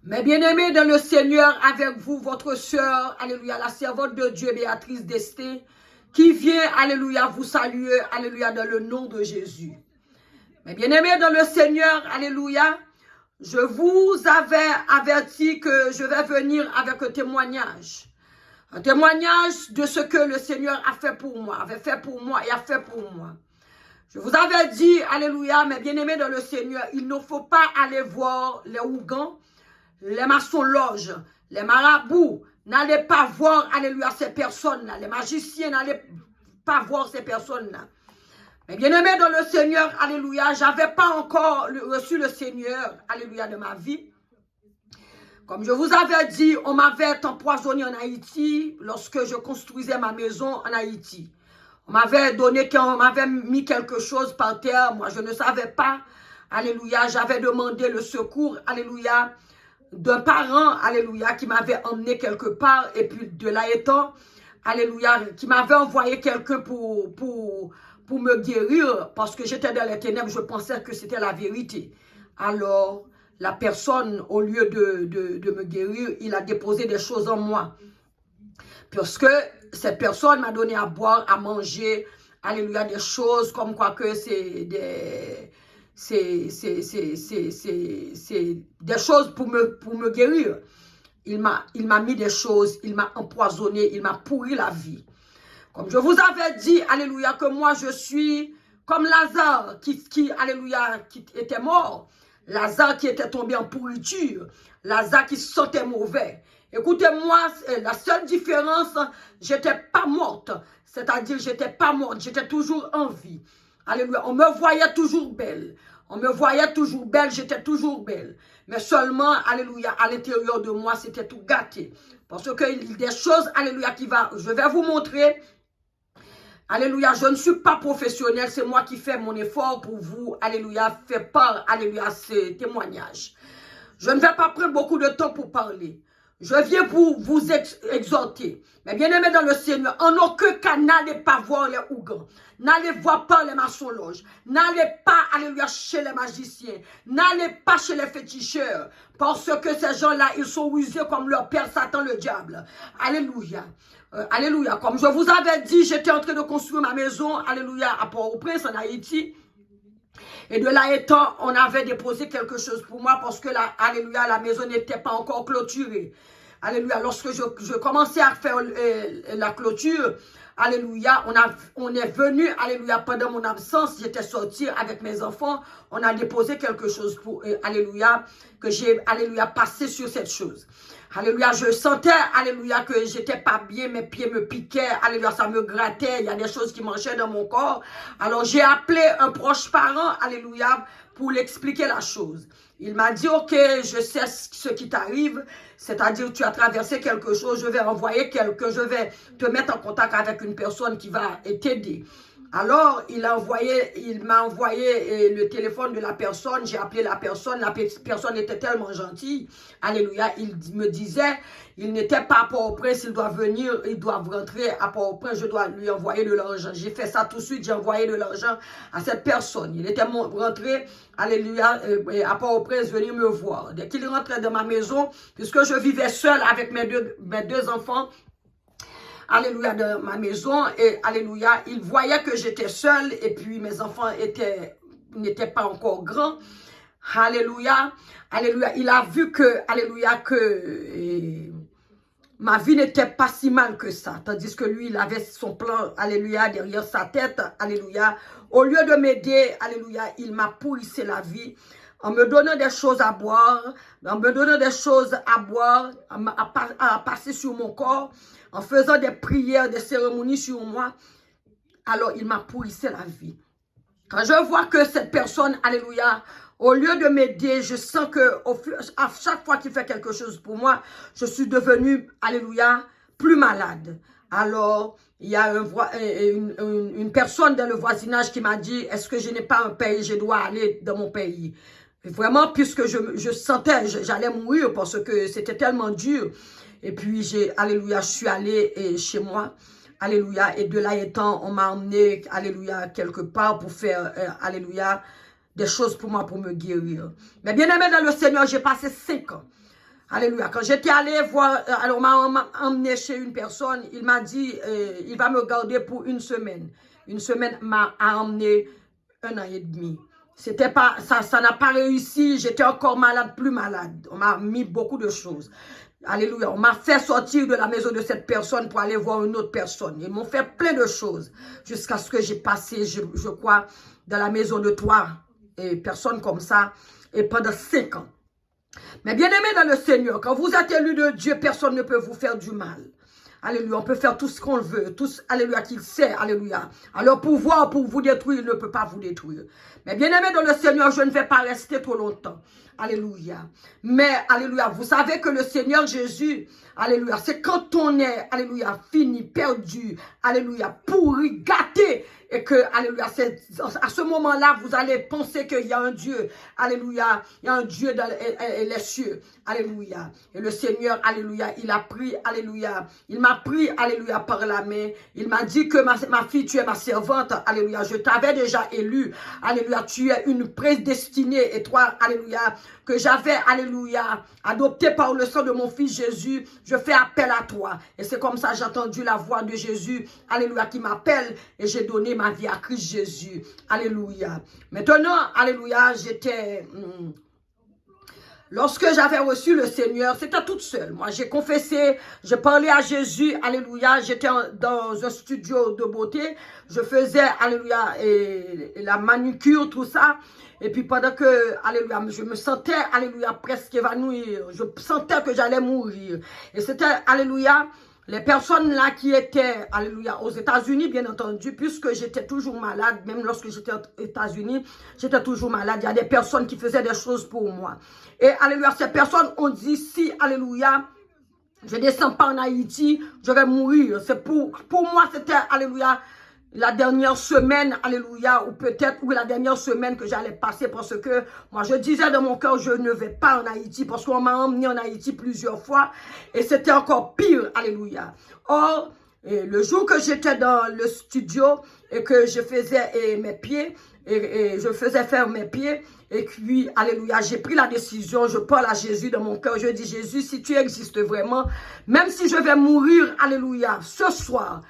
Mes bien-aimés dans le Seigneur, avec vous, votre sœur, alléluia, la servante de Dieu, Béatrice Desté, qui vient, alléluia, vous saluer, alléluia, dans le nom de Jésus. Mes bien-aimés dans le Seigneur, alléluia, je vous avais averti que je vais venir avec un témoignage de ce que le Seigneur a fait pour moi, avait fait pour moi et a fait pour moi. Je vous avais dit, alléluia, mes bien-aimés dans le Seigneur, il ne faut pas aller voir les Ougans, les maçons loges, les marabouts. N'allez pas voir, alléluia, ces personnes-là. Les magiciens, n'allez pas voir ces personnes-là. Mais bien-aimés dans le Seigneur, alléluia, je n'avais pas encore reçu le Seigneur, alléluia, de ma vie. Comme je vous avais dit, on m'avait empoisonné en Haïti lorsque je construisais ma maison en Haïti. On m'avait donné, on m'avait mis quelque chose par terre. Moi, je ne savais pas. Alléluia, j'avais demandé le secours, alléluia, d'un parent, alléluia, qui m'avait emmené quelque part. Et puis, de là étant, alléluia, qui m'avait envoyé quelqu'un pour me guérir. Parce que j'étais dans les ténèbres, je pensais que c'était la vérité. Alors, la personne, au lieu de me guérir, il a déposé des choses en moi. Parce que cette personne m'a donné à boire, à manger, alléluia, des choses comme quoi que c'est des choses pour me guérir. Il m'a mis des choses, il m'a empoisonné, il m'a pourri la vie. Comme je vous avais dit, alléluia, que moi je suis comme Lazare alléluia, qui était mort. Lazare qui était tombé en pourriture. Lazare qui sentait mauvais. Écoutez-moi, la seule différence, j'étais pas morte. C'est-à-dire, j'étais pas morte, j'étais toujours en vie. Alléluia, on me voyait toujours belle. On me voyait toujours belle, j'étais toujours belle. Mais seulement, alléluia, à l'intérieur de moi, c'était tout gâté. Parce que des choses, alléluia, je vais vous montrer. Alléluia, je ne suis pas professionnel, c'est moi qui fais mon effort pour vous, alléluia, faire part, alléluia, ces témoignages. Je ne vais pas prendre beaucoup de temps pour parler. Je viens pour vous exhorter. Mais bien aimé dans le Seigneur, en aucun cas, n'allez pas voir les Ougans. N'allez voir pas les maçons loges. N'allez pas, alléluia, chez les magiciens. N'allez pas chez les féticheurs. Parce que ces gens-là, ils sont usés comme leur père Satan le diable. Alléluia. Alléluia. Comme je vous avais dit, j'étais en train de construire ma maison, alléluia, à Port-au-Prince, en Haïti. Et de là étant, on avait déposé quelque chose pour moi parce que, alléluia, la maison n'était pas encore clôturée. Alléluia, lorsque je commençais à faire la clôture, alléluia, on est venu, alléluia, pendant mon absence, j'étais sortie avec mes enfants, on a déposé quelque chose pour, alléluia, que j'ai, alléluia, passé sur cette chose. Alléluia, je sentais, alléluia, que j'étais pas bien, mes pieds me piquaient, alléluia, ça me grattait, il y a des choses qui marchaient dans mon corps. Alors, j'ai appelé un proche parent, alléluia, pour l'expliquer la chose. Il m'a dit, ok, je sais ce qui t'arrive, c'est-à-dire tu as traversé quelque chose, je vais envoyer quelqu'un, je vais te mettre en contact avec une personne qui va t'aider. Alors, il m'a envoyé le téléphone de la personne, j'ai appelé la personne était tellement gentille, alléluia, il me disait, il n'était pas à Port-au-Prince, il doit venir, il doit rentrer à Port-au-Prince, je dois lui envoyer de l'argent. J'ai fait ça tout de suite, j'ai envoyé de l'argent à cette personne. Il était rentré, alléluia, à Port-au-Prince, venir me voir. Dès qu'il rentrait dans ma maison, puisque je vivais seule avec mes deux enfants, alléluia, dans ma maison, et alléluia, il voyait que j'étais seule, et puis mes enfants n'étaient pas encore grands, alléluia, alléluia, il a vu que, alléluia, que ma vie n'était pas si mal que ça, tandis que lui, il avait son plan, alléluia, derrière sa tête, alléluia, au lieu de m'aider, alléluia, il m'a pourrissé la vie, en me donnant des choses à boire, à passer sur mon corps, en faisant des prières, des cérémonies sur moi, alors il m'a pourrissé la vie. Quand je vois que cette personne, alléluia, au lieu de m'aider, je sens que à chaque fois qu'il fait quelque chose pour moi, je suis devenue, alléluia, plus malade. Alors, il y a une personne dans le voisinage qui m'a dit, est-ce que je n'ai pas un pays, je dois aller dans mon pays. Et vraiment, puisque je sentais, j'allais mourir parce que c'était tellement dur. Et puis, alléluia, je suis allée chez moi. Alléluia. Et de là étant, on m'a emmené, alléluia, quelque part pour faire, alléluia, des choses pour moi, pour me guérir. Mais bien aimé dans le Seigneur, j'ai passé 5 ans. Alléluia. Quand j'étais allé voir, alors on m'a emmené chez une personne, il m'a dit, il va me garder pour une semaine. Une semaine m'a emmené 1 an et demi. C'était pas, ça n'a pas réussi, j'étais encore malade, plus malade. On m'a mis beaucoup de choses. Alléluia. On m'a fait sortir de la maison de cette personne pour aller voir une autre personne. Ils m'ont fait plein de choses jusqu'à ce que j'ai passé, je crois, dans la maison de toi, et personne comme ça, et pendant 5 ans. Mais bien aimé dans le Seigneur, quand vous êtes élu de Dieu, personne ne peut vous faire du mal. Alléluia, on peut faire tout ce qu'on veut, tous, alléluia, qu'il sait, alléluia. Alors pouvoir pour vous détruire, il ne peut pas vous détruire. Mais bien aimé dans le Seigneur, je ne vais pas rester trop longtemps. Alléluia. Mais, alléluia, vous savez que le Seigneur Jésus, alléluia, c'est quand on est, alléluia, fini, perdu, alléluia, pourri, gâté, et que, alléluia, à ce moment-là, vous allez penser qu'il y a un Dieu, alléluia, il y a un Dieu dans les cieux, alléluia. Et le Seigneur, alléluia, il a pris, alléluia, il m'a pris, alléluia, par la main, il m'a dit que ma fille, tu es ma servante, alléluia, je t'avais déjà élu, alléluia, tu es une prédestinée, et toi, alléluia, que j'avais, alléluia, adopté par le sang de mon fils Jésus, je fais appel à toi. Et c'est comme ça j'ai entendu la voix de Jésus, alléluia, qui m'appelle, et j'ai donné ma vie à Christ Jésus, alléluia. Maintenant, alléluia, j'étais... Lorsque j'avais reçu le Seigneur, c'était toute seule. Moi, j'ai confessé, j'ai parlé à Jésus, alléluia. J'étais dans un studio de beauté. Je faisais, alléluia, et la manucure, tout ça. Et puis pendant que, alléluia, je me sentais, alléluia, presque évanouie. Je sentais que j'allais mourir. Et c'était, alléluia, les personnes là qui étaient, alléluia, aux États-Unis, bien entendu, puisque j'étais toujours malade, même lorsque j'étais aux États-Unis, j'étais toujours malade. Il y a des personnes qui faisaient des choses pour moi. Et, alléluia, ces personnes ont dit, si, alléluia, je ne descends pas en Haïti, je vais mourir. C'est pour moi, c'était, alléluia, la dernière semaine, alléluia, ou peut-être la dernière semaine que j'allais passer, parce que moi je disais dans mon cœur, je ne vais pas en Haïti, parce qu'on m'a emmené en Haïti plusieurs fois, et c'était encore pire, alléluia. Or, le jour que j'étais dans le studio, et que je faisais mes pieds, et je faisais faire mes pieds, et puis, alléluia, j'ai pris la décision, je parle à Jésus dans mon cœur, je dis, Jésus, si tu existes vraiment, même si je vais mourir, alléluia, ce soir,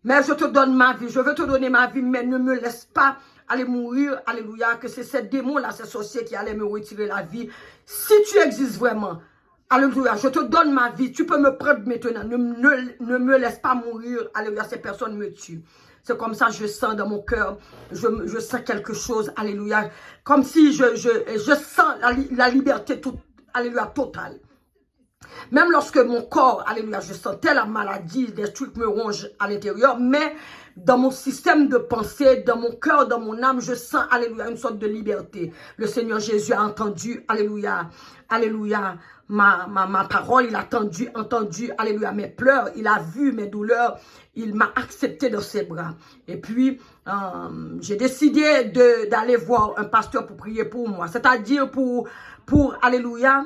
mais je te donne ma vie, je veux te donner ma vie, mais ne me laisse pas aller mourir, alléluia, que c'est ces démons-là, ces sorciers qui allaient me retirer la vie. Si tu existes vraiment, alléluia, je te donne ma vie, tu peux me prendre maintenant, ne me laisse pas mourir, alléluia, ces personnes me tuent. C'est comme ça, je sens dans mon cœur, je sens quelque chose, alléluia, comme si je sens la liberté, alléluia, totale. Même lorsque mon corps, alléluia, je sentais la maladie, des trucs me rongent à l'intérieur, mais dans mon système de pensée, dans mon cœur, dans mon âme, je sens, alléluia, une sorte de liberté. Le Seigneur Jésus a entendu, alléluia, alléluia, ma parole, il a entendu, alléluia, mes pleurs, il a vu mes douleurs, il m'a accepté dans ses bras. Et puis, j'ai décidé d'aller voir un pasteur pour prier pour moi, c'est-à-dire pour alléluia,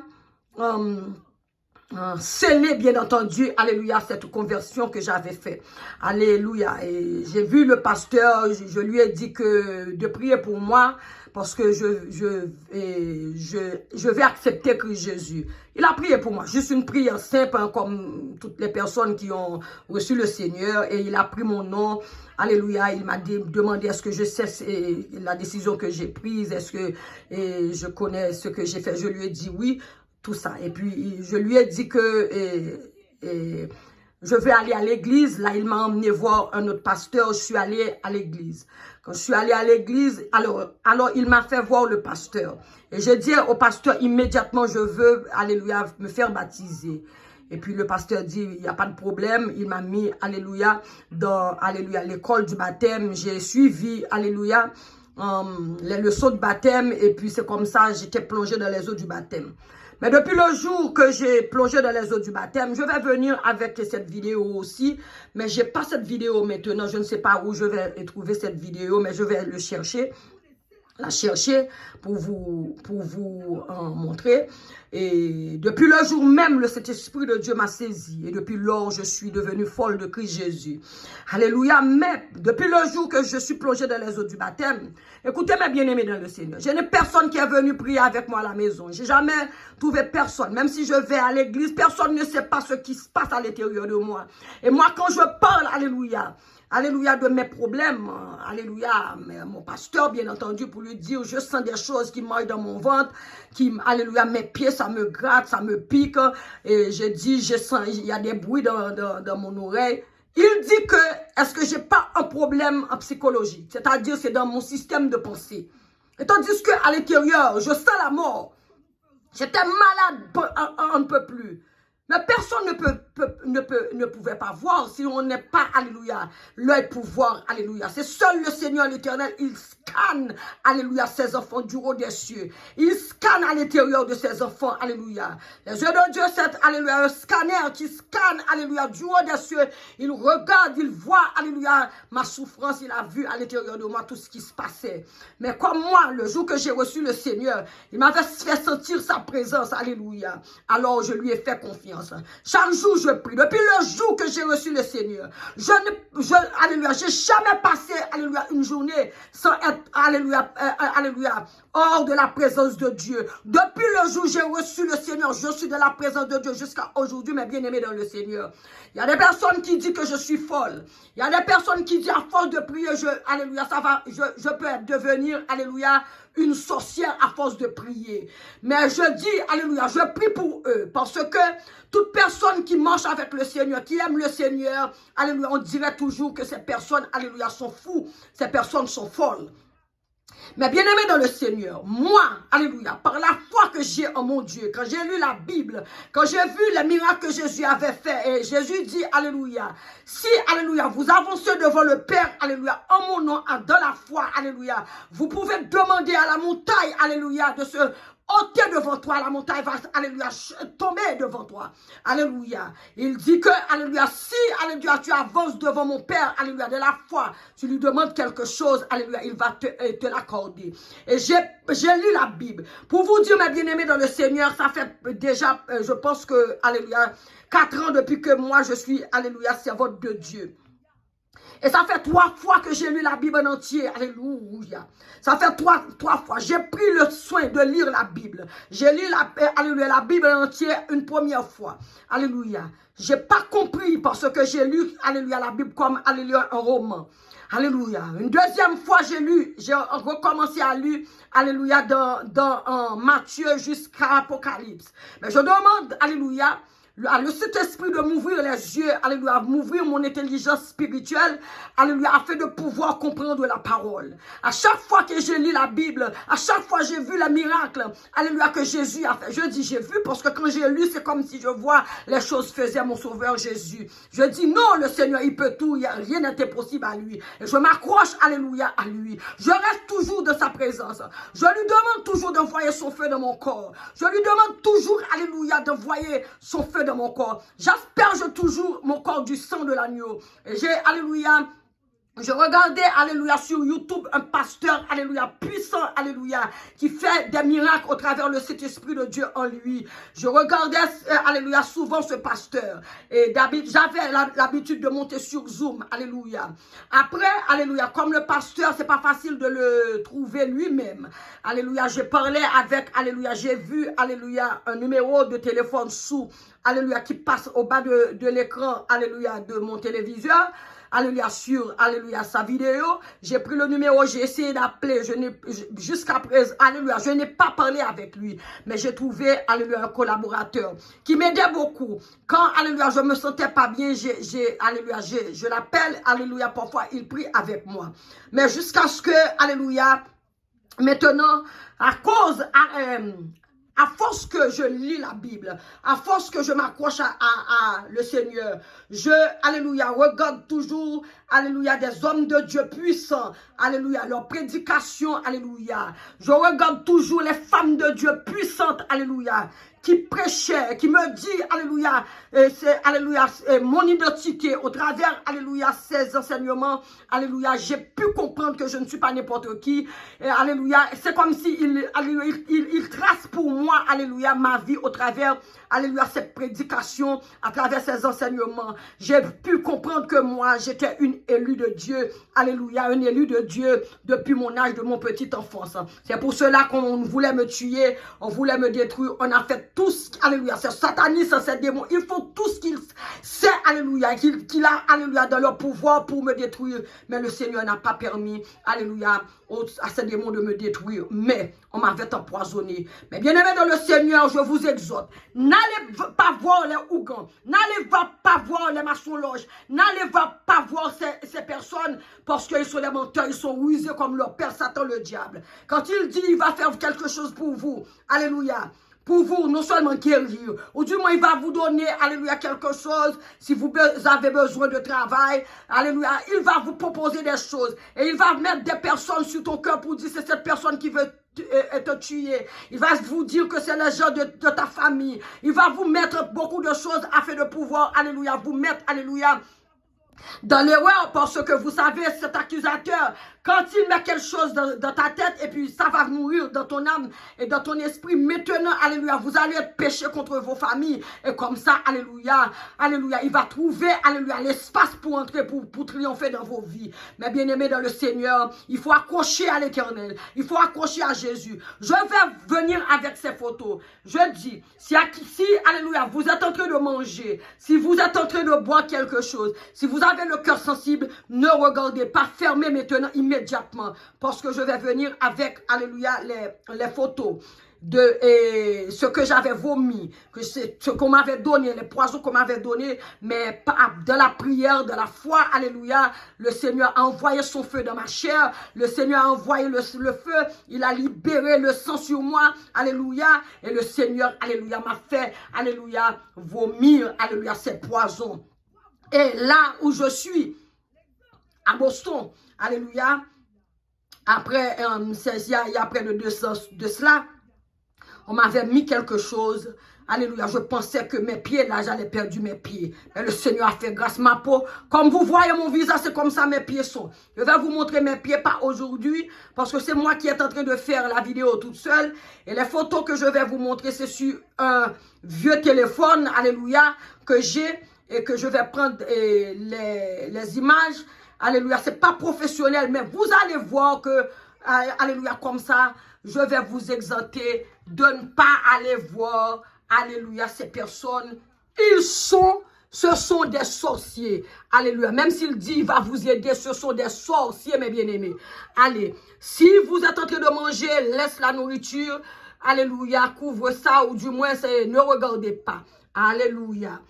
sceller, bien entendu, alléluia, cette conversion que j'avais fait. Alléluia. Et j'ai vu le pasteur, je lui ai dit de prier pour moi, parce que je vais accepter Christ Jésus. Il a prié pour moi, juste une prière simple, hein, comme toutes les personnes qui ont reçu le Seigneur, et il a pris mon nom, alléluia, il m'a demandé est-ce que je sais la décision que j'ai prise, est-ce que je connais ce que j'ai fait, je lui ai dit oui, tout ça. Et puis, je lui ai dit que je vais aller à l'église. Là, il m'a emmené voir un autre pasteur. Je suis allée à l'église. Quand je suis allée à l'église, alors il m'a fait voir le pasteur. Et j'ai dit au pasteur immédiatement, je veux, alléluia, me faire baptiser. Et puis, le pasteur dit, il n'y a pas de problème. Il m'a mis, alléluia, dans, alléluia, l'école du baptême. J'ai suivi, alléluia, les leçons de baptême. Et puis, c'est comme ça, j'étais plongée dans les eaux du baptême. Mais depuis le jour que j'ai plongé dans les eaux du baptême, je vais venir avec cette vidéo aussi. Mais je n'ai pas cette vidéo maintenant. Je ne sais pas où je vais trouver cette vidéo, mais je vais le chercher. la chercher pour vous montrer. Et depuis le jour même, le Saint-Esprit de Dieu m'a saisi. Et depuis lors, je suis devenue folle de Christ Jésus. Alléluia. Mais depuis le jour que je suis plongée dans les eaux du baptême, écoutez mes bien-aimés dans le Seigneur, je n'ai personne qui est venu prier avec moi à la maison. J'ai jamais trouvé personne. Même si je vais à l'église, personne ne sait pas ce qui se passe à l'intérieur de moi. Et moi, quand je parle, alléluia, alléluia, de mes problèmes, alléluia, mon pasteur, bien entendu, pour lui dire, je sens des choses qui marchent dans mon ventre, alléluia, mes pieds, ça me gratte, ça me pique, et je dis, je sens, il y a des bruits dans mon oreille. Il dit que, est-ce que j'ai pas un problème en psychologie? C'est-à-dire, c'est dans mon système de pensée. Et tandis qu'à l'intérieur, je sens la mort. J'étais malade, on ne peut plus. Mais personne ne pouvait pas voir si on n'est pas, alléluia, l'œil pour voir, alléluia. C'est seul le Seigneur l'Éternel, il scanne, alléluia, ses enfants du haut des cieux. Il scanne à l'intérieur de ses enfants, alléluia. Les yeux de Dieu, c'est, alléluia, un scanner qui scanne, alléluia, du haut des cieux. Il regarde, il voit, alléluia, ma souffrance, il a vu à l'intérieur de moi tout ce qui se passait. Mais comme moi, le jour que j'ai reçu le Seigneur, il m'avait fait sentir sa présence, alléluia. Alors je lui ai fait confiance. Chaque jour, je prie. Depuis le jour que j'ai reçu le Seigneur, alléluia, j'ai jamais passé, alléluia, une journée sans être, alléluia, alléluia, hors de la présence de Dieu. Depuis le jour où j'ai reçu le Seigneur, je suis de la présence de Dieu jusqu'à aujourd'hui, mes bien-aimés dans le Seigneur. Il y a des personnes qui disent que je suis folle. Il y a des personnes qui disent à force de prier, alléluia, je peux devenir, alléluia, une sorcière à force de prier. Mais je dis, alléluia, je prie pour eux. Parce que toute personne qui marche avec le Seigneur, qui aime le Seigneur, alléluia, on dirait toujours que ces personnes, alléluia, sont fous. Ces personnes sont folles. Mais bien aimé dans le Seigneur, moi, alléluia, par la foi que j'ai en mon Dieu, quand j'ai lu la Bible, quand j'ai vu les miracles que Jésus avait fait, et Jésus dit, alléluia, si, alléluia, vous avancez devant le Père, alléluia, en mon nom, dans la foi, alléluia, vous pouvez demander à la montagne, alléluia, de se ôter devant toi, la montagne va, alléluia, tomber devant toi. Alléluia. Il dit que, alléluia, si, alléluia, tu avances devant mon Père, alléluia, de la foi, tu lui demandes quelque chose, alléluia, il va te l'accorder. Et j'ai lu la Bible. Pour vous dire, mes bien-aimés dans le Seigneur, ça fait déjà, je pense que, alléluia, 4 ans depuis que moi, je suis, alléluia, servante de Dieu. Et ça fait 3 fois que j'ai lu la Bible en entier. Alléluia. Ça fait 3 fois. J'ai pris le soin de lire la Bible. J'ai lu la Bible en entier une première fois. Alléluia. J'ai pas compris parce que j'ai lu, alléluia, la Bible comme, alléluia, un roman. Alléluia. Une deuxième fois, j'ai recommencé à lire, alléluia, dans Matthieu jusqu'à Apocalypse. Mais je demande, alléluia, le Saint-Esprit de m'ouvrir les yeux, alléluia, m'ouvrir mon intelligence spirituelle, alléluia, afin de pouvoir comprendre la parole. À chaque fois que j'ai lu la Bible, à chaque fois j'ai vu les miracles, alléluia, que Jésus a fait. Je dis j'ai vu parce que quand j'ai lu, c'est comme si je vois les choses faisaient mon sauveur Jésus. Je dis non, le Seigneur, il peut tout, rien n'est impossible à lui. Et je m'accroche, alléluia, à lui. Je reste toujours de sa présence. Je lui demande toujours d'envoyer son feu dans mon corps. Je lui demande toujours, alléluia, d'envoyer son feu dans mon corps. J'asperge toujours mon corps du sang de l'agneau. Et j'ai, alléluia, je regardais, alléluia, sur YouTube, un pasteur, alléluia, puissant, alléluia, qui fait des miracles au travers le Saint-Esprit de Dieu en lui. Je regardais, alléluia, souvent ce pasteur. Et j'avais l'habitude de monter sur Zoom, alléluia. Après, alléluia, comme le pasteur, c'est pas facile de le trouver lui-même. Alléluia, j'ai parlé avec, alléluia, j'ai vu, alléluia, un numéro de téléphone sous, alléluia, qui passe au bas de l'écran, alléluia, de mon téléviseur. Alléluia, sur, alléluia, sa vidéo. J'ai pris le numéro, j'ai essayé d'appeler, jusqu'à présent, alléluia, je n'ai pas parlé avec lui, mais j'ai trouvé, alléluia, un collaborateur qui m'aidait beaucoup. Quand, alléluia, je me sentais pas bien, alléluia, je l'appelle, alléluia, parfois, il prie avec moi. Mais jusqu'à ce que, alléluia, maintenant, à force que je lis la Bible, à force que je m'accroche à le Seigneur, alléluia, regarde toujours, alléluia, des hommes de Dieu puissants, alléluia, leur prédication, alléluia. Je regarde toujours les femmes de Dieu puissantes, alléluia, qui prêchait, qui me dit, alléluia, alléluia, mon identité au travers, alléluia, ces enseignements, alléluia, j'ai pu comprendre que je ne suis pas n'importe qui, alléluia, c'est comme si il trace pour moi, alléluia, ma vie au travers, alléluia, cette prédication, à travers ces enseignements. J'ai pu comprendre que moi, j'étais une élue de Dieu, alléluia, une élue de Dieu depuis mon âge, de mon petite enfance. C'est pour cela qu'on voulait me tuer, on voulait me détruire, on a fait tout ce, alléluia, c'est sataniste, c'est démon, ils font tout ce qu'ils sait, alléluia, qu'il a, alléluia, dans leur pouvoir pour me détruire, mais le Seigneur n'a pas permis, alléluia, à ces démons de me détruire, mais on m'avait empoisonné. Mais bien aimé dans le Seigneur, je vous exhorte, n'allez pas voir les Ougans, n'allez pas voir les maçons-loges, n'allez pas voir ces personnes parce qu'ils sont des menteurs, ils sont rusés comme leur père Satan le diable. Quand il dit il va faire quelque chose pour vous, alléluia, pour vous, non seulement guérir, ou du moins il va vous donner, alléluia, quelque chose, si vous avez besoin de travail, alléluia, il va vous proposer des choses, et il va mettre des personnes sur ton cœur pour dire c'est cette personne qui veut te tuer, il va vous dire que c'est les gens de ta famille, il va vous mettre beaucoup de choses afin de pouvoir, alléluia, vous mettre, alléluia, dans l'erreur, parce que vous savez, cet accusateur, quand il met quelque chose dans ta tête, et puis ça va mourir dans ton âme et dans ton esprit, maintenant, alléluia, vous allez être péché contre vos familles, et comme ça, alléluia, alléluia, il va trouver, alléluia, l'espace pour entrer, pour triompher dans vos vies. Mais bien aimé dans le Seigneur, il faut accrocher à l'Éternel, il faut accrocher à Jésus. Je vais venir avec ces photos. Je dis, si, alléluia, vous êtes en train de manger, si vous êtes en train de boire quelque chose, si vous avez le cœur sensible, ne regardez pas, fermez maintenant immédiatement, parce que je vais venir avec, alléluia, les photos de ce que j'avais vomi, que c'est ce qu'on m'avait donné, les poisons qu'on m'avait donné, mais de la prière, de la foi, alléluia, le Seigneur a envoyé son feu dans ma chair, le Seigneur a envoyé le feu, il a libéré le sang sur moi, alléluia, et le Seigneur, alléluia, m'a fait, alléluia, vomir, alléluia, ces poisons. Et là où je suis, à Boston, alléluia, après, il y a près de 2 ans de cela, on m'avait mis quelque chose, alléluia, je pensais que mes pieds, là, j'allais perdre mes pieds. Mais le Seigneur a fait grâce ma peau. Comme vous voyez mon visage, c'est comme ça mes pieds sont. Je vais vous montrer mes pieds, pas aujourd'hui, parce que c'est moi qui est en train de faire la vidéo toute seule. Et les photos que je vais vous montrer, c'est sur un vieux téléphone, alléluia, que j'ai, et que je vais prendre les images, alléluia, c'est pas professionnel, mais vous allez voir que, alléluia, comme ça, je vais vous exhorter de ne pas aller voir, alléluia, ces personnes, ce sont des sorciers, alléluia, même s'il dit, il va vous aider, ce sont des sorciers, mes bien-aimés, allez, si vous êtes en train de manger, laisse la nourriture, alléluia, couvre ça, ou du moins, ne regardez pas, alléluia.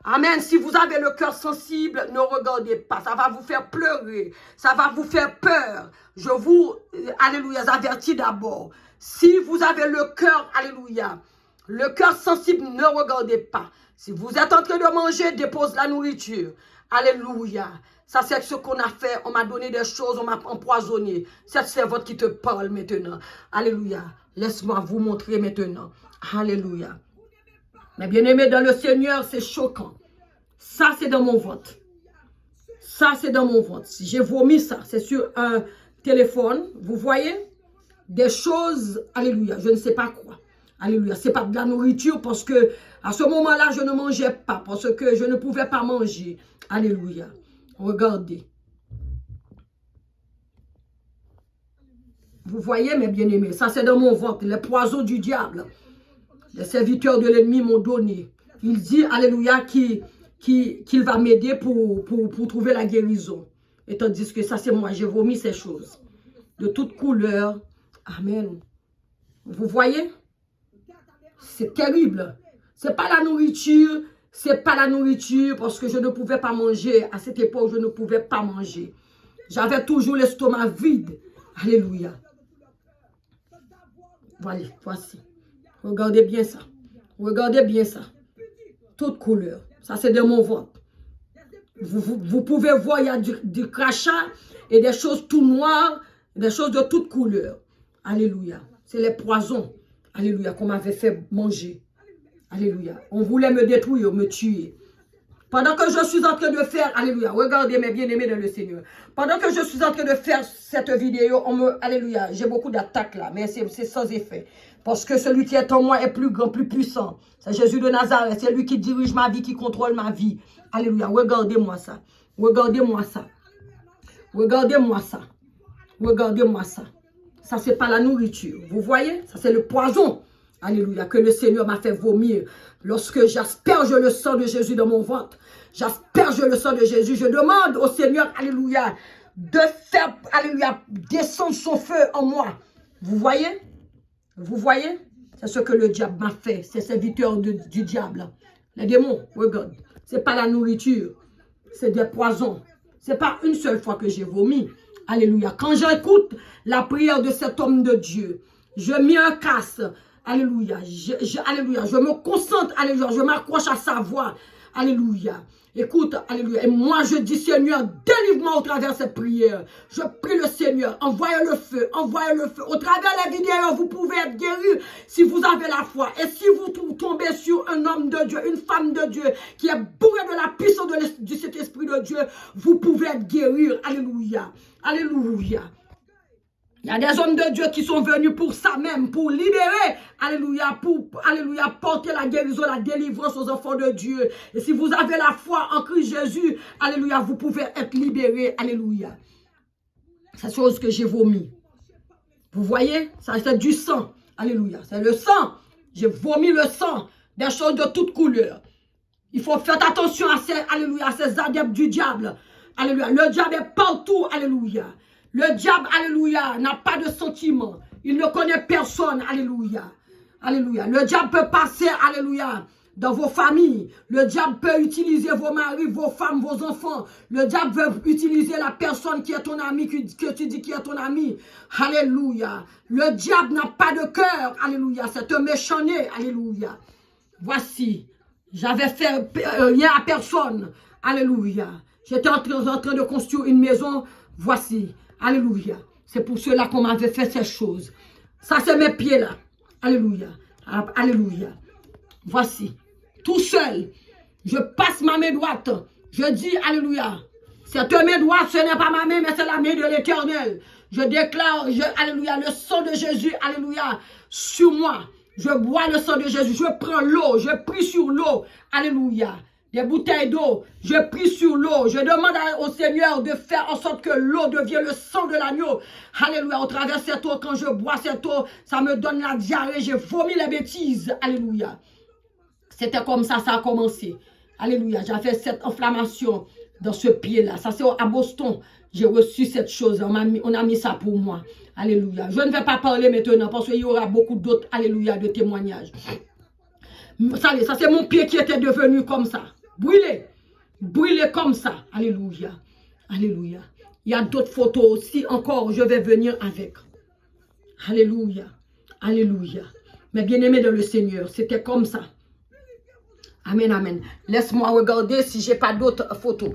Amen. Si vous avez le cœur sensible, ne regardez pas. Ça va vous faire pleurer. Ça va vous faire peur. Je vous, alléluia, avertis d'abord. Si vous avez le cœur, alléluia, le cœur sensible, ne regardez pas. Si vous êtes en train de manger, dépose la nourriture. Alléluia. Ça, c'est ce qu'on a fait. On m'a donné des choses, on m'a empoisonné. C'est votre qui te parle maintenant. Alléluia. Laisse-moi vous montrer maintenant. Alléluia. Mais bien aimé dans le Seigneur, c'est choquant. Ça, c'est dans mon ventre. Ça, c'est dans mon ventre. Si j'ai vomi ça, c'est sur un téléphone. Vous voyez? Des choses, alléluia, je ne sais pas quoi. Alléluia, c'est pas de la nourriture parce que à ce moment-là, je ne mangeais pas. Parce que je ne pouvais pas manger. Alléluia. Regardez. Vous voyez, mes bien-aimés, ça, c'est dans mon ventre. Les poisons du diable. Les serviteurs de l'ennemi m'ont donné. Il dit, alléluia, qu'il va m'aider pour trouver la guérison. Et tandis que ça, c'est moi, j'ai vomi ces choses. De toutes couleurs. Amen. Vous voyez? C'est terrible. C'est pas la nourriture. C'est pas la nourriture parce que je ne pouvais pas manger. À cette époque, je ne pouvais pas manger. J'avais toujours l'estomac vide. Alléluia. Voilà, voici. Regardez bien ça. Regardez bien ça. Toutes couleurs. Ça, c'est de mon ventre. Vous pouvez voir, il y a du crachat et des choses tout noires, des choses de toutes couleurs. Alléluia. C'est les poisons. Alléluia, qu'on m'avait fait manger. Alléluia. On voulait me détruire, me tuer. Pendant que je suis en train de faire, alléluia, regardez mes bien-aimés dans le Seigneur. Pendant que je suis en train de faire cette vidéo, alléluia, j'ai beaucoup d'attaques là, mais c'est sans effet. Parce que celui qui est en moi est plus grand, plus puissant. C'est Jésus de Nazareth, c'est lui qui dirige ma vie, qui contrôle ma vie. Alléluia, regardez-moi ça. Regardez-moi ça. Regardez-moi ça. Regardez-moi ça. Ça, c'est pas la nourriture. Vous voyez? Ça, c'est le poison. Alléluia, que le Seigneur m'a fait vomir. Lorsque j'asperge le sang de Jésus dans mon ventre, j'asperge le sang de Jésus, je demande au Seigneur, alléluia, de faire, alléluia, descendre son feu en moi. Vous voyez? Vous voyez? C'est ce que le diable m'a fait. C'est serviteur du diable. Les démons, regarde. C'est pas la nourriture. C'est des poisons. C'est pas une seule fois que j'ai vomi. Alléluia. Quand j'écoute la prière de cet homme de Dieu, je mets un casse. Alléluia. Alléluia. Je me concentre. Alléluia. Je m'accroche à sa voix. Alléluia. Écoute, alléluia. Et moi, je dis, Seigneur, délivre-moi au travers de cette prière. Je prie le Seigneur. Envoyez le feu. Envoyez le feu. Au travers de la vidéo, vous pouvez être guéri si vous avez la foi. Et si vous tombez sur un homme de Dieu, une femme de Dieu, qui est bourré de la puissance de cet esprit de Dieu, vous pouvez être guéri. Alléluia. Alléluia. Il y a des hommes de Dieu qui sont venus pour ça même, pour libérer, alléluia, pour, alléluia, porter la guérison, la délivrance aux enfants de Dieu. Et si vous avez la foi en Christ Jésus, alléluia, vous pouvez être libérés, alléluia. C'est la chose que j'ai vomi. Vous voyez, ça c'est du sang, alléluia, c'est le sang. J'ai vomi le sang, des choses de toutes couleurs. Il faut faire attention à ces, alléluia, à ces adeptes du diable. Alléluia, le diable est partout, alléluia. Le diable, alléluia, n'a pas de sentiment. Il ne connaît personne, alléluia. Alléluia. Le diable peut passer, alléluia, dans vos familles. Le diable peut utiliser vos maris, vos femmes, vos enfants. Le diable veut utiliser la personne qui est ton ami, que tu dis qui est ton ami. Alléluia. Le diable n'a pas de cœur, alléluia. C'est un méchant né, alléluia. Voici, j'avais fait rien à personne, alléluia. J'étais en train de construire une maison, voici. Alléluia. C'est pour cela qu'on m'avait fait ces choses. Ça, c'est mes pieds là. Alléluia. Alléluia. Voici. Tout seul. Je passe ma main droite. Je dis, alléluia. Cette main droite, ce n'est pas ma main, mais c'est la main de l'Éternel. Je déclare, alléluia, le sang de Jésus, alléluia, sur moi. Je bois le sang de Jésus. Je prends l'eau. Je prie sur l'eau. Alléluia. Des bouteilles d'eau, je prie sur l'eau, je demande au Seigneur de faire en sorte que l'eau devienne le sang de l'agneau. Alléluia, au travers de cette eau, quand je bois cette eau, ça me donne la diarrhée, j'ai vomi les bêtises. Alléluia. C'était comme ça a commencé. Alléluia, j'avais cette inflammation dans ce pied-là. Ça c'est à Boston, j'ai reçu cette chose, on a mis ça pour moi. Alléluia. Je ne vais pas parler maintenant parce qu'il y aura beaucoup d'autres, alléluia, de témoignages. Ça c'est mon pied qui était devenu comme ça. Brûlé. Brûlé comme ça. Alléluia. Alléluia. Il y a d'autres photos aussi encore. Je vais venir avec. Alléluia. Alléluia. Mais bien aimé dans le Seigneur, c'était comme ça. Amen, amen. Laisse-moi regarder si j'ai pas d'autres photos.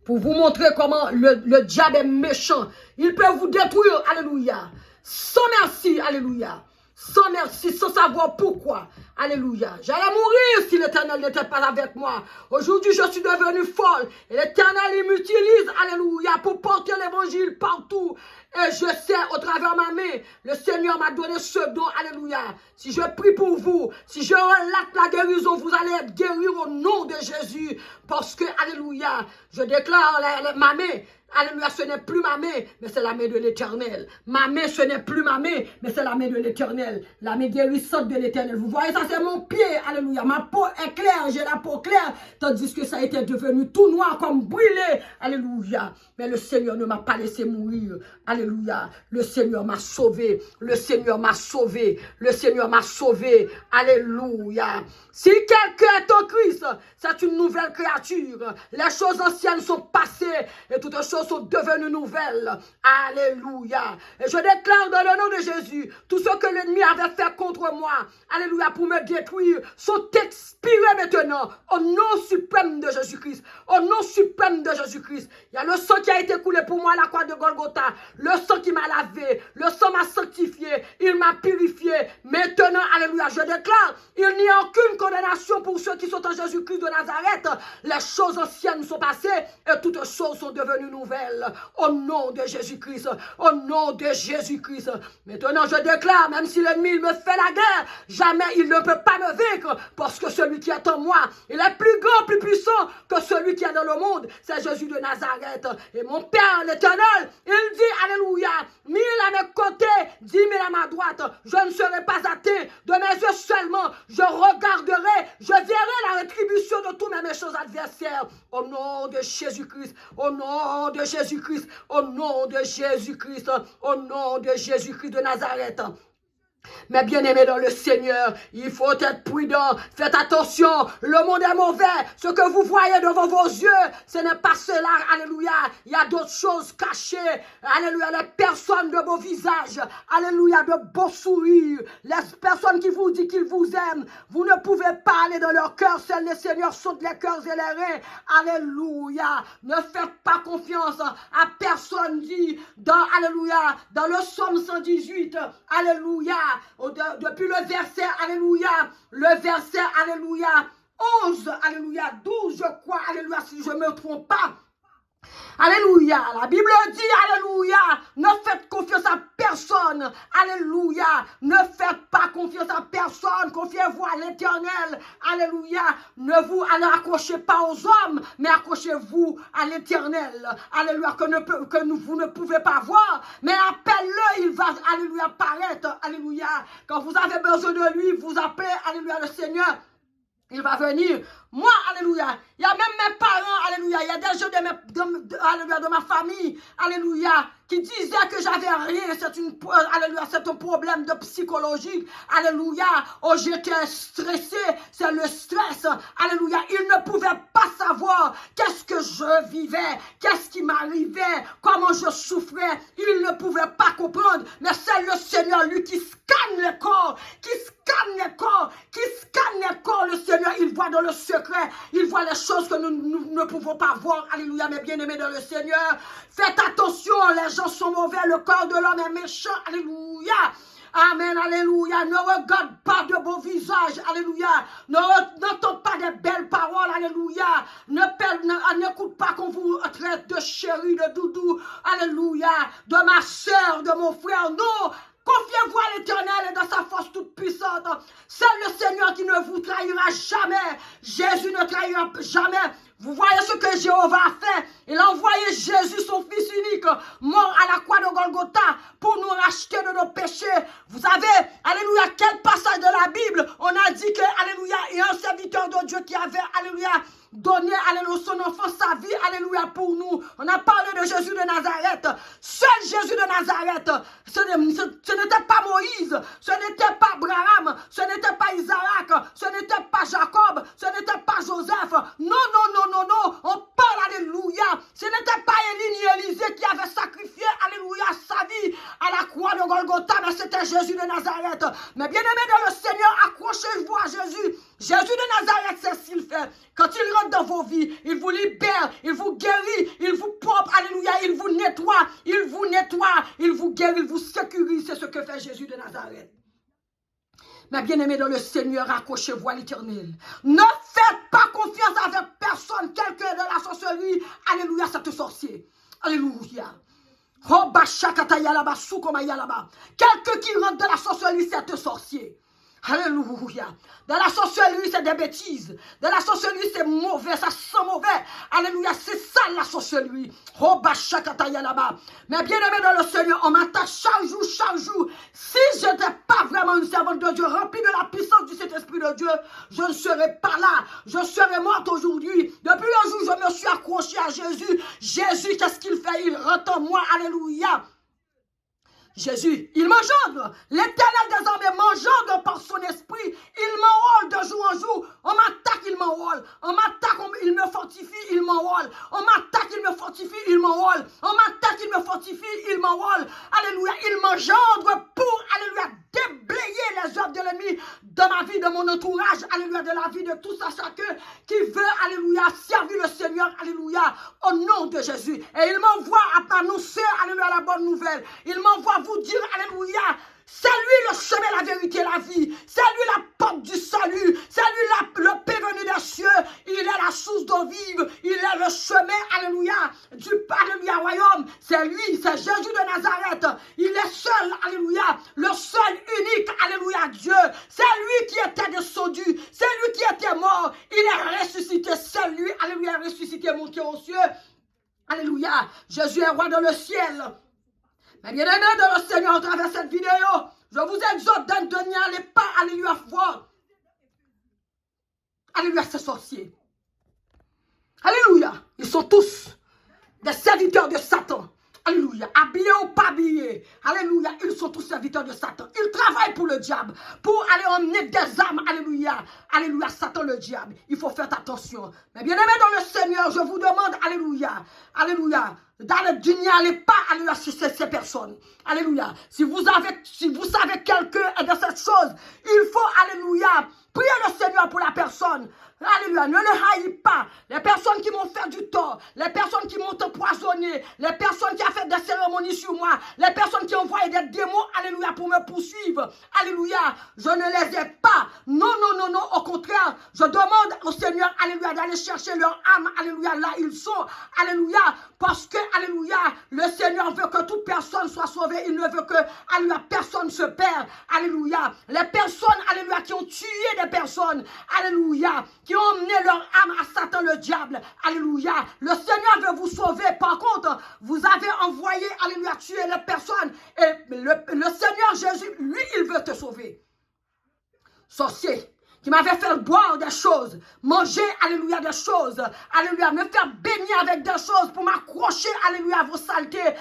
Pour vous montrer comment le diable est méchant. Il peut vous détruire. Alléluia. Sans merci. Alléluia. Sans merci, sans savoir pourquoi. Alléluia. J'allais mourir si l'Éternel n'était pas avec moi. Aujourd'hui, je suis devenu folle. Et l'Éternel, il m'utilise, alléluia, pour porter l'évangile partout. Et je sais, au travers de ma main, le Seigneur m'a donné ce don, alléluia. Si je prie pour vous, si je relate la guérison, vous allez être guéris au nom de Jésus. Parce que, alléluia, je déclare ma main. Alléluia, ce n'est plus ma main, mais c'est la main de l'Éternel. Ma main, ce n'est plus ma main, mais c'est la main de l'Éternel. La main guérissante de l'Éternel. Vous voyez, ça c'est mon pied. Alléluia. Ma peau est claire, j'ai la peau claire. Tandis que ça a été devenu tout noir comme brûlé. Alléluia. Mais le Seigneur ne m'a pas laissé mourir. Alléluia. Le Seigneur m'a sauvé. Le Seigneur m'a sauvé. Le Seigneur m'a sauvé. Alléluia. Si quelqu'un est en Christ, c'est une nouvelle créature. Les choses anciennes sont passées et toutes choses choses sont devenues nouvelles. Alléluia. Et je déclare dans le nom de Jésus, tout ce que l'ennemi avait fait contre moi, alléluia, pour me détruire, sont expirés maintenant, au nom suprême de Jésus-Christ. Au nom suprême de Jésus-Christ. Il y a le sang qui a été coulé pour moi à la croix de Golgotha. Le sang qui m'a lavé. Le sang m'a sanctifié. Il m'a purifié. Maintenant, alléluia, je déclare, il n'y a aucune condamnation pour ceux qui sont en Jésus-Christ de Nazareth. Les choses anciennes sont passées et toutes choses sont devenues nouvelles. Au nom de Jésus-Christ. Au nom de Jésus-Christ. Maintenant, je déclare, même si l'ennemi me fait la guerre, jamais il ne peut pas me vaincre, parce que celui qui est en moi, il est plus grand, plus puissant que celui qui est dans le monde. C'est Jésus de Nazareth. Et mon Père, l'Éternel, il dit, alléluia, 1000 à mes côtés, 10 000 à ma droite, je ne serai pas atteint. De mes yeux seulement, je regarderai, je verrai la rétribution de tous mes méchants adversaires. Au nom de Jésus-Christ, au nom de Jésus-Christ, au nom de Jésus-Christ, au nom de Jésus-Christ de Nazareth. Mais bien-aimés dans le Seigneur, il faut être prudent. Faites attention, le monde est mauvais. Ce que vous voyez devant vos yeux, ce n'est pas cela, alléluia. Il y a d'autres choses cachées, alléluia. Les personnes de beaux visages, alléluia, de beaux sourires. Les personnes qui vous disent qu'ils vous aiment, vous ne pouvez pas aller dans leur cœur. Seuls les seigneurs sautent les cœurs et les reins. Alléluia. Ne faites pas confiance à personne dit dans, alléluia, dans le psaume 118, alléluia. Depuis le verset, alléluia, le verset, alléluia, 11, alléluia, 12, je crois, alléluia, si je ne me trompe pas. Alléluia, la Bible dit, alléluia, ne faites confiance à personne, alléluia, ne faites pas confiance à personne, confiez-vous à l'Éternel, alléluia, ne vous accrochez pas aux hommes, mais accrochez-vous à l'Éternel, alléluia, vous ne pouvez pas voir, mais appelle-le, il va, alléluia, paraître, alléluia, quand vous avez besoin de lui, vous appelez, alléluia, le Seigneur, il va venir. Moi, alléluia, il y a même mes parents, alléluia, il y a des gens de ma famille, alléluia, qui disaient que j'avais rien, alléluia, c'est un problème de psychologie, alléluia, oh j'étais stressé, c'est le stress, alléluia, ils ne pouvaient pas savoir qu'est-ce que je vivais, qu'est-ce qui m'arrivait, comment je souffrais, ils ne pouvaient pas comprendre, mais c'est le Seigneur, lui, qui scanne les corps, le Seigneur, il voit dans le secret, il voit les choses que nous ne pouvons pas voir, alléluia, mes bien-aimés dans le Seigneur, faites attention, les gens sont mauvais, le corps de l'homme est méchant, alléluia, amen, alléluia, ne regarde pas de beaux visages, alléluia, n'entends pas de belles paroles, alléluia, n'écoute pas qu'on vous traite de chéri, de doudou, alléluia, de ma soeur, de mon frère, non. Confiez-vous à l'Éternel et dans sa force toute puissante. C'est le Seigneur qui ne vous trahira jamais. Jésus ne trahira jamais. Vous voyez ce que Jéhovah a fait. Il a envoyé Jésus, son Fils unique, mort à la croix de Golgotha pour nous racheter de nos péchés. Vous savez, alléluia, quel passage de la Bible on a dit que, alléluia, il y a un serviteur de Dieu qui avait, alléluia, donné, alléluia, son enfant, sa vie, alléluia, pour nous. On a parlé de Jésus de Nazareth. Seul Jésus de Nazareth, ce n'était pas Moïse, ce n'était pas Abraham, ce n'était pas Isaac, ce n'était pas Jacob, ce n'était pas Joseph. Non, on parle, alléluia. Ce n'était pas Élie ni Élisée qui avait sacrifié, alléluia, sa vie à la croix de Golgotha, mais c'était Jésus de Nazareth. Mais bien aimé dans le Seigneur, accrochez-vous à Jésus. Jésus de Nazareth, c'est ce qu'il fait. Quand il rentre dans vos vies, il vous libère, il vous guérit, il vous propre, alléluia, il vous nettoie, il vous guérit, il vous sécurise. C'est ce que fait Jésus de Nazareth. Mais bien aimé dans le Seigneur, accrochez-vous à l'Éternel. Ne faites pas confiance avec personne, quelqu'un de la sorcellerie. Alléluia, c'est un sorcier. Alléluia. Quelqu'un qui rentre dans la sorcellerie, c'est un sorcier. Alléluia. Dans la sorcellerie, c'est des bêtises. Dans la sorcellerie, c'est mauvais, ça sent mauvais. Alléluia, c'est ça la sorcellerie. Mais bien aimé dans le Seigneur, on m'attaque chaque jour. Si je n'étais pas vraiment une servante de Dieu, remplie de la puissance du Saint-Esprit de Dieu, je ne serais pas là. Je serais morte aujourd'hui. Depuis le jour où je me suis accrochée à Jésus, Jésus, qu'est-ce qu'il fait? Il rentre en moi. Alléluia. Jésus, il m'engendre. L'Éternel désormais m'engendre par son esprit. Il m'enrôle de jour en jour. On m'attaque, il m'enrôle. On m'attaque, il me fortifie, il m'enrôle. On m'attaque, il me fortifie, il m'enrôle. On m'attaque, il me fortifie, il m'enrôle. Alléluia, il m'engendre pour, alléluia, déblayer les œuvres de l'ennemi dans ma vie, dans mon entourage, alléluia, de la vie de tous à chacun qui veut, alléluia, servir le Seigneur, alléluia, au nom de Jésus. Et il m'envoie à annoncer, alléluia, la bonne nouvelle. Il m'envoie vous dire, alléluia, c'est lui le chemin, la vérité, la vie. C'est lui la porte du salut. C'est lui le paix venu des cieux. Il est la source d'eau vive. Il est le chemin, alléluia, du alléluia, royaume. C'est lui, c'est Jésus de Nazareth. Il est seul, alléluia, le seul, unique, alléluia, Dieu. C'est lui qui était descendu. C'est lui qui était mort. Il est ressuscité. C'est lui, alléluia, ressuscité, monté aux cieux. Alléluia. Jésus est roi dans le ciel. Mais bien aimé dans le Seigneur, à travers cette vidéo, je vous exhorte de n'y aller pas, alléluia, voir. Alléluia, ces sorciers. Alléluia, ils sont tous des serviteurs de Satan. Alléluia, habillés ou pas habillés. Alléluia, ils sont tous serviteurs de Satan. Ils travaillent pour le diable, pour aller emmener des âmes. Alléluia, alléluia, Satan le diable. Il faut faire attention. Mais bien aimé dans le Seigneur, je vous demande, alléluia, alléluia, n'y allez pas, alléluia, sur ces personnes. Alléluia. Si vous savez quelqu'un est dans cette chose, il faut, alléluia, prier le Seigneur pour la personne. Alléluia, ne le haïs pas. Les personnes qui m'ont fait du tort, les personnes qui m'ont empoisonné, les personnes qui ont fait des cérémonies sur moi, les personnes qui ont envoyé des démons, alléluia, pour me poursuivre. Alléluia, je ne les ai pas. Non, non, non, non, au contraire, je demande au Seigneur, alléluia, d'aller chercher leur âme, alléluia, là ils sont. Alléluia, parce que, alléluia, le Seigneur veut que toute personne soit sauvée. Il ne veut que, alléluia, personne se perd. Alléluia, les personnes, alléluia, qui ont tué des personnes, alléluia, qui ont emmené leur âme à Satan le diable. Alléluia. Le Seigneur veut vous sauver. Par contre, vous avez envoyé, alléluia, tuer les personnes. Et le Seigneur Jésus, lui, il veut te sauver. Sorcier, qui m'avait fait boire des choses, manger, alléluia, des choses, alléluia, me faire baigner avec des choses pour m'accrocher, alléluia, à vos saletés.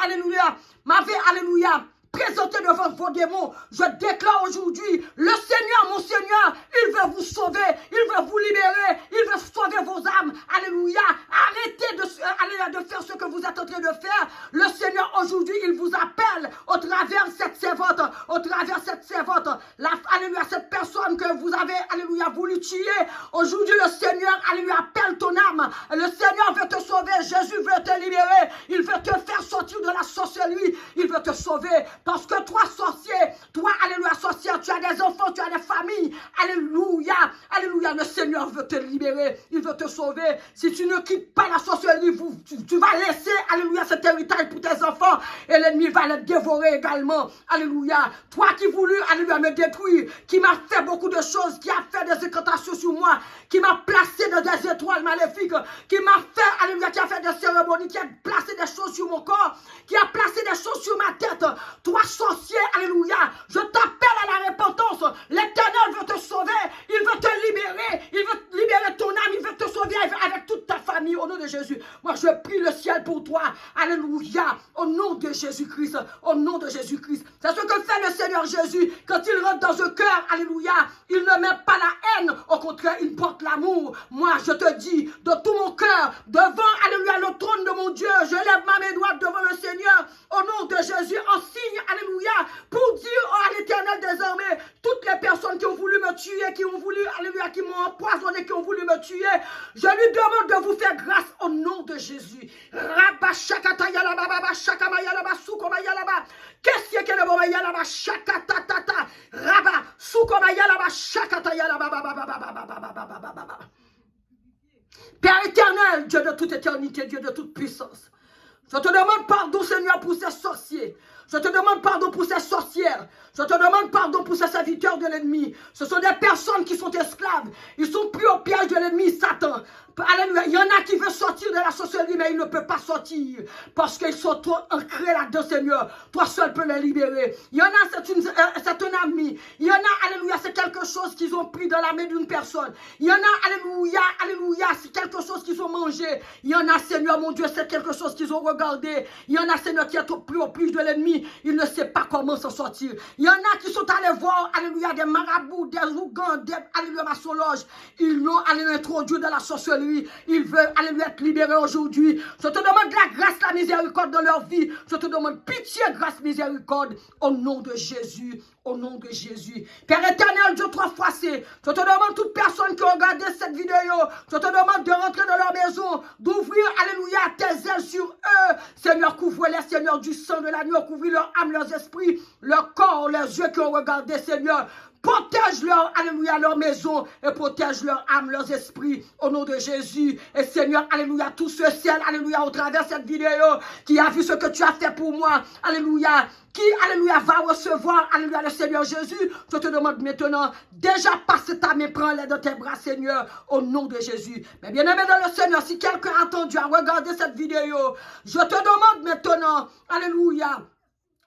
Alléluia, m'avez, alléluia, présenté devant vos démons. Je déclare aujourd'hui, le Seigneur, mon Seigneur, il veut vous sauver, il veut vous libérer, il veut sauver vos âmes. Alléluia. Arrêtez de faire ce que vous êtes en train de faire. Le Seigneur, aujourd'hui, il vous appelle au travers cette servante, alléluia, cette personne que vous avez, alléluia, voulu tuer. Aujourd'hui, le Seigneur, alléluia, appelle ton âme. Le Seigneur veut te sauver. Jésus veut te libérer. Il veut te faire sortir de la sorcellerie. Il veut te sauver. Parce que toi, sorcier, toi, alléluia, sorcière, tu as des enfants, tu as des familles. Alléluia, alléluia, le Seigneur veut te libérer. Il veut te sauver. Si tu ne quittes pas la sorcellerie, tu vas laisser, alléluia, cet héritage pour tes enfants. Et l'ennemi va les dévorer également. Alléluia. Toi qui voulus, alléluia, me détruire, qui m'a fait beaucoup de choses, qui a fait des incantations sur moi, qui m'a placé dans des étoiles maléfiques, qui m'a fait, alléluia, qui a fait des cérémonies, qui a placé des choses sur mon corps, qui a placé des choses sur ma tête. Toi, sorcier, alléluia, je t'appelle à la repentance. L'Éternel veut te sauver, il veut te libérer, il veut libérer ton âme, il veut te sauver avec toute ta famille, au nom de Jésus. Moi, je prie le ciel pour toi, alléluia, au nom de Jésus-Christ, au nom de Jésus-Christ. C'est ce que fait le Seigneur Jésus quand il rentre dans un cœur, alléluia, il ne met pas la haine, au contraire, il porte l'amour. Moi, je te dis, de tout mon cœur, devant, alléluia, le trône de mon Dieu, je lève ma main droite devant le Seigneur, au nom de Jésus, en signe, alléluia, pour dire à l'Éternel désormais, toutes les personnes qui ont voulu me tuer, qui ont voulu, alléluia, qui m'ont empoisonné, qui ont voulu me tuer, je lui demande de vous faire grâce au nom de Jésus. Qu'est-ce que le moment yalaba shakatatata raba soukoma yalaba shakata yalaba. Père éternel, Dieu de toute éternité, Dieu de toute puissance, je te demande pardon, Seigneur, pour ces sorciers. Je te demande pardon pour ces sorcières. Je te demande pardon pour ces serviteurs de l'ennemi. Ce sont des personnes qui sont esclaves. Ils sont pris au piège de l'ennemi, Satan. Alléluia. Il y en a qui veulent sortir de la sorcellerie, mais ils ne peuvent pas sortir. Parce qu'ils sont trop ancrés là-dedans, Seigneur. Toi seul peux les libérer. Il y en a, c'est un ami. Il y en a, alléluia, c'est quelque chose qu'ils ont pris dans la main d'une personne. Il y en a, alléluia, alléluia, c'est quelque chose qu'ils ont mangé. Il y en a, Seigneur, mon Dieu, c'est quelque chose qu'ils ont regardé. Il y en a, Seigneur, qui est pris au piège de l'ennemi. fini, il ne sait pas comment s'en sortir. Il y en a qui sont allés voir, alléluia, des marabouts, des ougans, des, alléluia, maçonloges. Ils l'ont, alléluia, introduit dans la sorcellerie. Ils veulent, alléluia, être libérés aujourd'hui. Je te demande la grâce, la miséricorde dans leur vie. Je te demande pitié, grâce, miséricorde, au nom de Jésus. Au nom de Jésus. Père éternel, Dieu trois fois c'est. Je te demande toute personne qui a regardé cette vidéo, je te demande de rentrer dans leur maison, d'ouvrir, alléluia, tes ailes sur eux. Seigneur, couvre-les, Seigneur, du sang de l'agneau, couvre leurs âmes, leurs esprits, leur corps, leurs yeux qui ont regardé, Seigneur. Protège-leur, alléluia, leur maison et protège leur âme, leurs esprits au nom de Jésus. Et Seigneur, alléluia, tout ce ciel, alléluia, au travers de cette vidéo qui a vu ce que tu as fait pour moi, alléluia, qui, alléluia, va recevoir, alléluia, le Seigneur Jésus. Je te demande maintenant, déjà passe ta main, prends-les dans tes bras, Seigneur, au nom de Jésus. Mais bien aimé dans le Seigneur, si quelqu'un a attendu à regarder cette vidéo, je te demande maintenant, alléluia,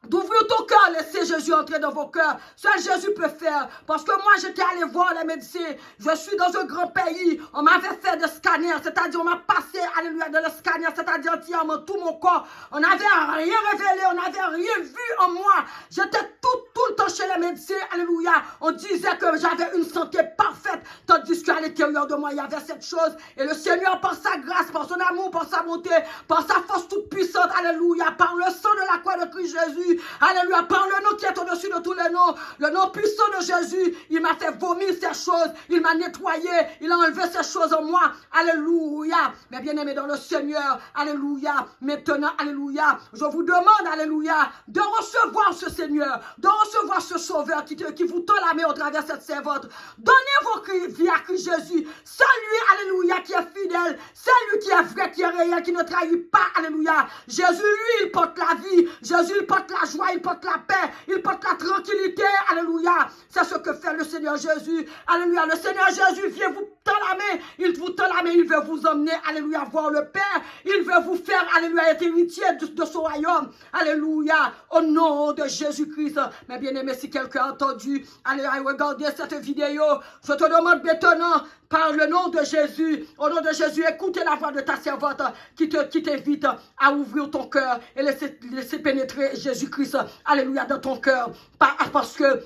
d'ouvrir ton cœur, laissez Jésus entrer dans vos cœurs. Seul Jésus peut faire. Parce que moi, j'étais allé voir les médecins. Je suis dans un grand pays. On m'avait fait des scanners. C'est-à-dire, on m'a passé, alléluia, dans le scanner. C'est-à-dire, entièrement tout mon corps. On n'avait rien révélé. On n'avait rien vu en moi. J'étais tout le temps chez les médecins. Alléluia. On disait que j'avais une santé parfaite. Tandis qu'à l'intérieur de moi, il y avait cette chose. Et le Seigneur, par sa grâce, par son amour, par sa bonté, par sa force toute puissante, alléluia, par le sang de la croix de Christ Jésus, alléluia, par le nom qui est au-dessus de tous les noms, le nom puissant de Jésus, il m'a fait vomir ces choses, il m'a nettoyé, il a enlevé ces choses en moi, alléluia. Mais bien aimé dans le Seigneur, alléluia, maintenant, alléluia, je vous demande, alléluia, de recevoir ce Seigneur, de recevoir ce Sauveur qui vous tend la main au travers de cette servante. Donnez vos vies à Christ Jésus, c'est lui, alléluia, qui est fidèle, c'est lui qui est vrai, qui est réel, qui ne trahit pas, alléluia. Jésus, lui, il porte la vie, Jésus, il porte la joie, il porte la paix, il porte la tranquillité, alléluia. C'est ce que fait le Seigneur Jésus, alléluia. Le Seigneur Jésus vient vous tendre la main, il vous tend la main, il veut vous emmener, alléluia, voir le Père, il veut vous faire, alléluia, être héritier de son royaume, alléluia, au nom de Jésus-Christ. Mais bien aimé, si quelqu'un a entendu, alléluia, regardez cette vidéo, je te demande maintenant, par le nom de Jésus, au nom de Jésus, écoutez la voix de ta servante qui t'invite à ouvrir ton cœur et laisser pénétrer Jésus-Christ, alléluia, dans ton cœur, parce que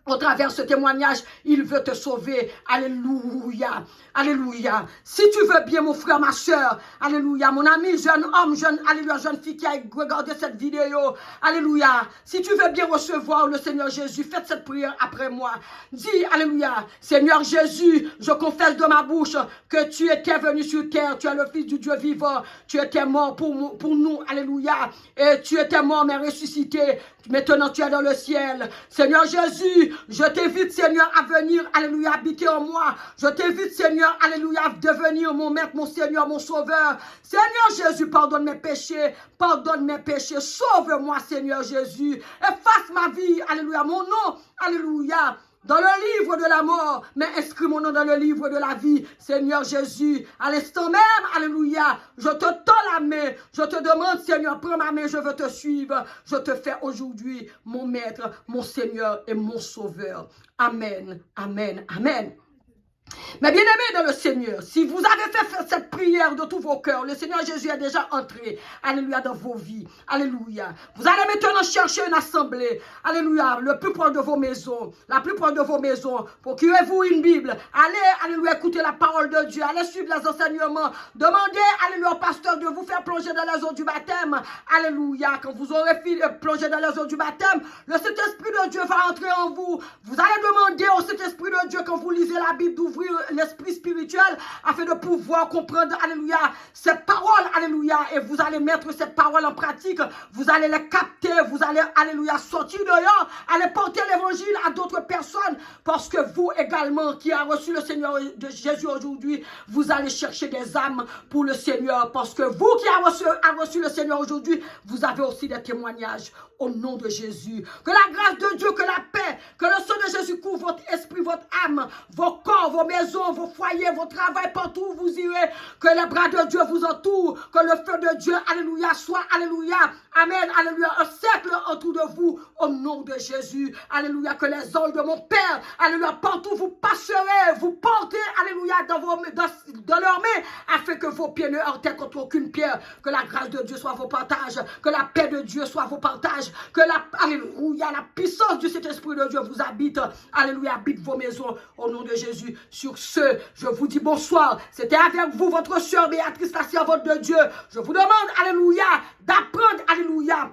au travers de ce témoignage, il veut te sauver. Alléluia. Alléluia. Si tu veux bien, mon frère, ma soeur, alléluia, mon ami, jeune homme, alléluia, jeune fille qui a regardé cette vidéo, alléluia. Si tu veux bien recevoir le Seigneur Jésus, faites cette prière après moi. Dis, alléluia, Seigneur Jésus, je confesse de ma bouche que tu étais venu sur terre, tu es le Fils du Dieu vivant, tu étais mort pour nous, alléluia, et tu étais mort mais ressuscité. Maintenant, tu es dans le ciel. Seigneur Jésus, je t'invite, Seigneur, à venir, alléluia, habiter en moi. Je t'invite, Seigneur, alléluia, à devenir mon maître, mon Seigneur, mon sauveur. Seigneur Jésus, pardonne mes péchés, sauve-moi, Seigneur Jésus. Efface ma vie, alléluia, mon nom, alléluia, dans le livre de la mort, mais inscris mon nom dans le livre de la vie. Seigneur Jésus, à l'instant même, alléluia, je te tends la main, je te demande, Seigneur, prends ma main, je veux te suivre. Je te fais aujourd'hui mon maître, mon Seigneur et mon sauveur. Amen, amen, amen. Mais bien aimé dans le Seigneur, si vous avez fait cette prière de tous vos cœurs, le Seigneur Jésus est déjà entré, alléluia, dans vos vies, alléluia. Vous allez maintenant chercher une assemblée, alléluia, le plus proche de vos maisons, la plus proche de vos maisons, procurez-vous une Bible, allez, alléluia, écouter la parole de Dieu, allez suivre les enseignements, demandez, alléluia, au pasteur de vous faire plonger dans les eaux du baptême, alléluia. Quand vous aurez plongé dans les eaux du baptême, le Saint-Esprit de Dieu va entrer en vous. Vous allez demander au Saint-Esprit de Dieu, quand vous lisez la Bible, d'ouvrir l'esprit spirituel afin de pouvoir comprendre, alléluia, cette parole, alléluia, et vous allez mettre cette parole en pratique, vous allez les capter, vous allez, alléluia, sortir dehors, allez porter l'évangile à d'autres personnes, parce que vous également, qui avez reçu le Seigneur de Jésus aujourd'hui, vous allez chercher des âmes pour le Seigneur, parce que vous qui avez reçu le Seigneur aujourd'hui, vous avez aussi des témoignages. Au nom de Jésus, que la grâce de Dieu, que la paix, que le sang de Jésus couvre votre esprit, votre âme, vos corps, vos maisons, vos foyers, vos travails, partout où vous irez, que les bras de Dieu vous entourent, que le feu de Dieu, alléluia, soit, alléluia, amen, alléluia, un cercle autour de vous, au nom de Jésus, alléluia, que les anges de mon Père, alléluia, partout vous passerez, vous portez, alléluia, dans leurs mains, afin que vos pieds ne heurtent contre aucune pierre. Que la grâce de Dieu soit vos partages, que la paix de Dieu soit vos partages, que alléluia, la puissance du Saint-Esprit de Dieu vous habite, alléluia, habite vos maisons, au nom de Jésus. Sur ce, je vous dis bonsoir. C'était avec vous, votre soeur Béatrice, la servante de Dieu. Je vous demande, alléluia, d'apprendre, alléluia,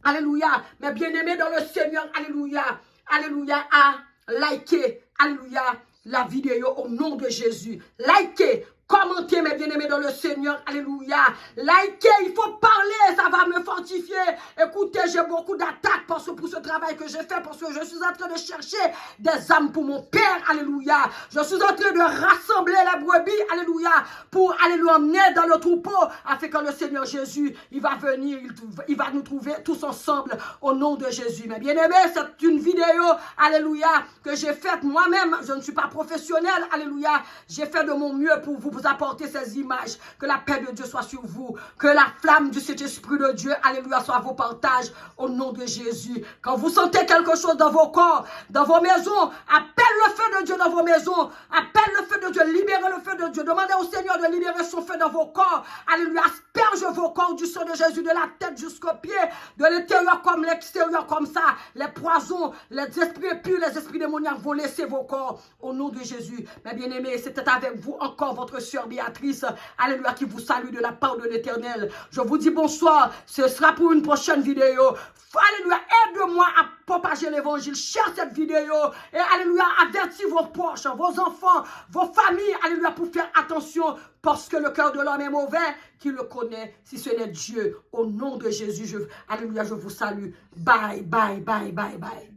alléluia, mes bien-aimés dans le Seigneur, alléluia, alléluia, à liker, alléluia, la vidéo au nom de Jésus. Likez, commentez, mes bien-aimés dans le Seigneur, alléluia. Likez, il faut parler, ça va me fortifier. Écoutez, j'ai beaucoup d'attaques pour ce travail que j'ai fait, parce que je suis en train de chercher des âmes pour mon Père, alléluia. Je suis en train de rassembler les brebis, alléluia, pour aller l'emmener dans le troupeau, afin que le Seigneur Jésus, il va venir, il va nous trouver tous ensemble au nom de Jésus. Mes bien-aimés, c'est une vidéo, alléluia, que j'ai faite moi-même. Je ne suis pas professionnel, alléluia. J'ai fait de mon mieux pour vous apporter ces images. Que la paix de Dieu soit sur vous. Que la flamme du Saint-Esprit de Dieu, alléluia, soit à vos partages au nom de Jésus. Quand vous sentez quelque chose dans vos corps, dans vos maisons, appelle le feu de Dieu dans vos maisons. Appelle le feu de Dieu, libérez le feu de Dieu. Demandez au Seigneur de libérer son feu dans vos corps. Alléluia, asperge vos corps du sang de Jésus, de la tête jusqu'aux pieds, de l'intérieur comme l'extérieur, comme ça. Les poisons, les esprits purs, les esprits démoniaques vont laisser vos corps au nom de Jésus. Mes bien-aimés, c'était avec vous encore votre sœur Béatrice, alléluia, qui vous salue de la part de l'Éternel. Je vous dis bonsoir, ce sera pour une prochaine vidéo. Alléluia, aide-moi à propager l'évangile, share cette vidéo et alléluia, avertis vos proches, vos enfants, vos familles, alléluia, pour faire attention, parce que le cœur de l'homme est mauvais, qui le connaît, si ce n'est Dieu. Au nom de Jésus, alléluia, je vous salue. Bye, bye, bye, bye, bye.